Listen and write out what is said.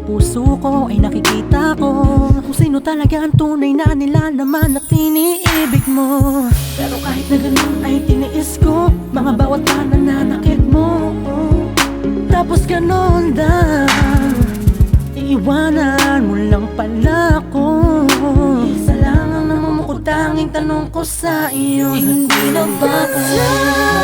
puso ko ay nakikita ko kung sino talaga ang tunay na nilalaman at iniibig mo. Pero kahit na ganun ay tiniis ko mga bawat pananakit mo. Tapos ganun lang, iiwanan mo lang pala ako. Isa lang ang namumukod, tanging tanong ko sa iyo, hindi na ba kaya